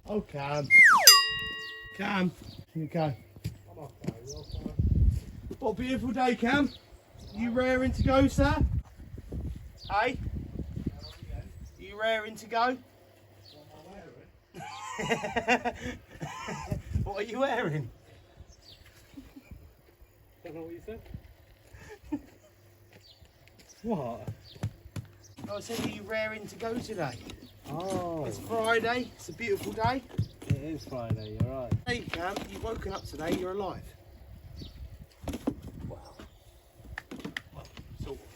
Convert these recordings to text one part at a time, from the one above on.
Oh, Cam. Cam. Here you go. I'm okay, you're fine. What a beautiful day, Cam. You raring to go, sir? Hey? You raring to go? What am I wearing? What are you wearing? Don't know what you said. What? I said, are you raring to go today? Oh, It's Friday. It's a beautiful day. it is Friday, you're right. Hey, Cam, you've woken up today. You're alive. Wow. Well, sort of.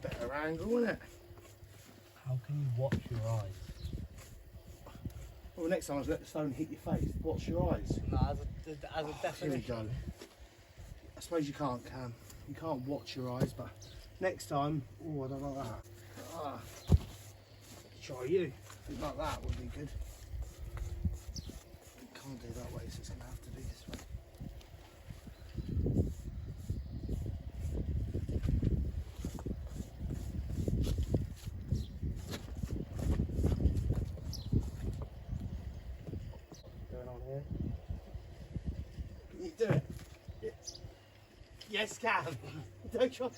Better angle, isn't it? How can you watch your eyes? Well, next time I was let the stone hit your face. Watch your eyes. No, as a Here we definition. go. I suppose you can't, Cam. You can't watch your eyes, but next time, oh, I don't like that. Ah, try you. Something like that would be good. Can't do that way, so it's going to have to do this way. Going on here. Can you do it? Yes, Cam. Don't try.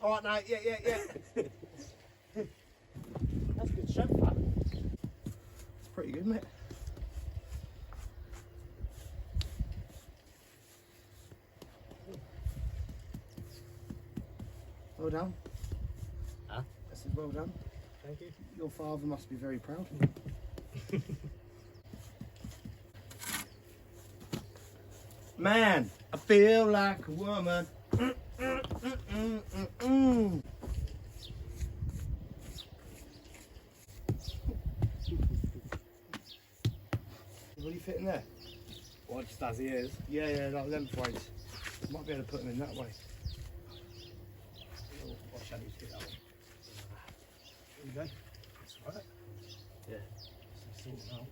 All right, now, yeah. That's good shape, that. It's pretty good, isn't it? Well done. Huh? I said, well done. Thank you. Your father must be very proud. Man, I feel like a woman. What are you fitting there? What, just as he is? Yeah, like lengthways. Might be able to put them in that way. Watch out, you do that one. There you go. That's right. Yeah. So sort it out.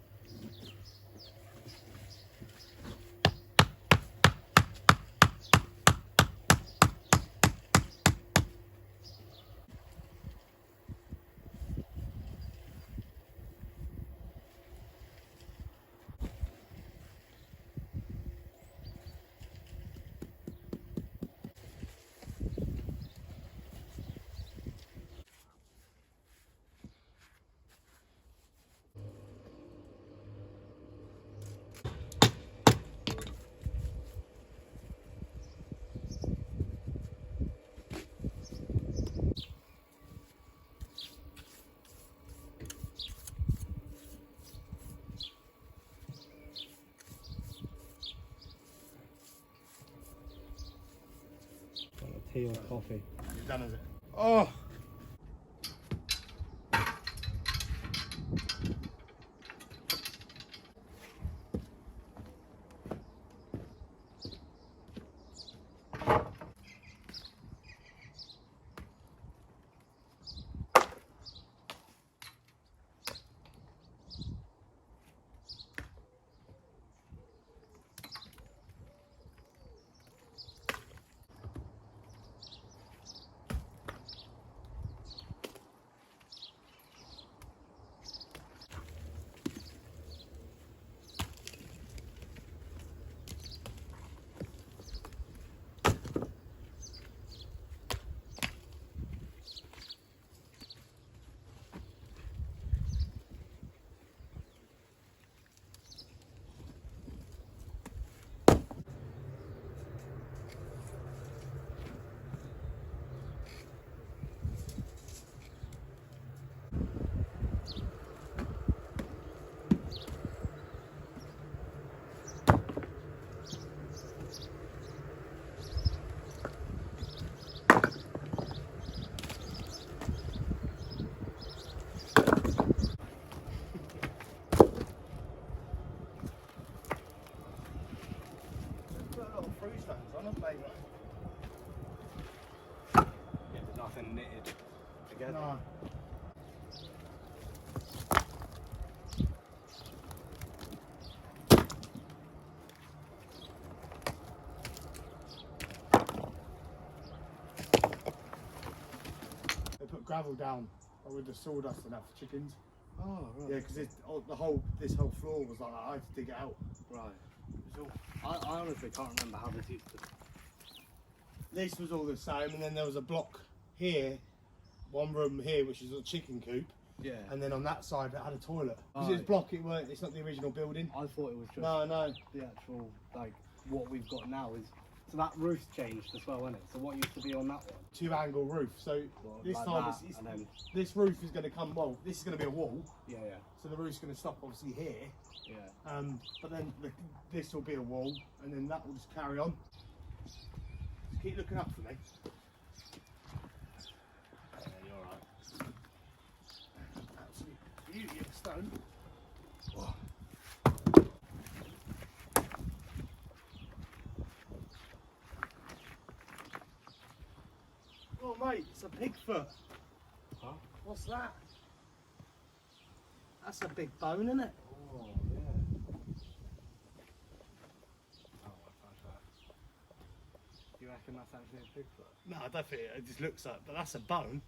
Got a tea or coffee? You're done, is it? Oh! Yeah, but nothing knitted together. No. gravel down with the sawdust and that for chickens. Oh, right. Yeah, because this whole floor was like that. I had to dig it out. Right. It was all, I honestly can't remember how this used to be. this was all the same, and then there was a block here, one room here, which is a chicken coop, Yeah. and then on that side it had a toilet. Because Right. it's block, it's not the original building. I thought it was just No, no. the actual, like, what we've got now is... So that roof's changed as well, isn't it? So what used to be on that one? 2-angle roof. So Well, this like time that, and then... this roof is going to come. Well, this is going to be a wall. Yeah, yeah. So the roof's going to stop obviously here. Yeah. But then this will be a wall, and then that will just carry on. Just keep looking up for me. Yeah, you're alright. Absolute beauty of stone. Oh mate, it's a pig foot. Huh? What's that? That's a big bone, isn't it? Oh, yeah. Oh, you reckon that's actually a Bigfoot? No, I don't think it just looks like, but that's a bone.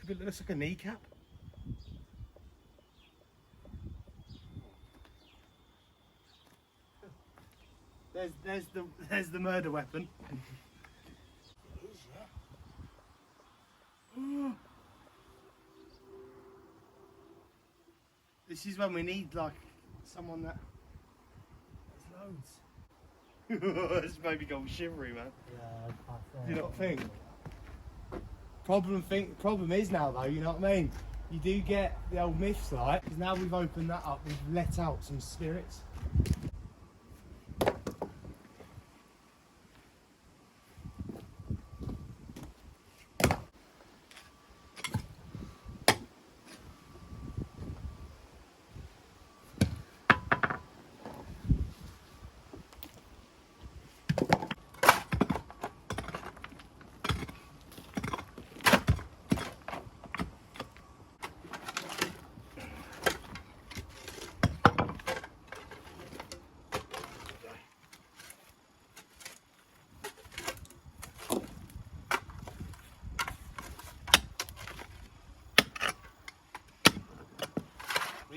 It looks like a kneecap. There's the murder weapon. It is, yeah. This is when we need like someone that has loads. This made me go shivery, man. Yeah, I Do you not think? Problem is now though, you know what I mean? You do get the old myths like, because now we've opened that up, we've let out some spirits.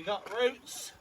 We got roots.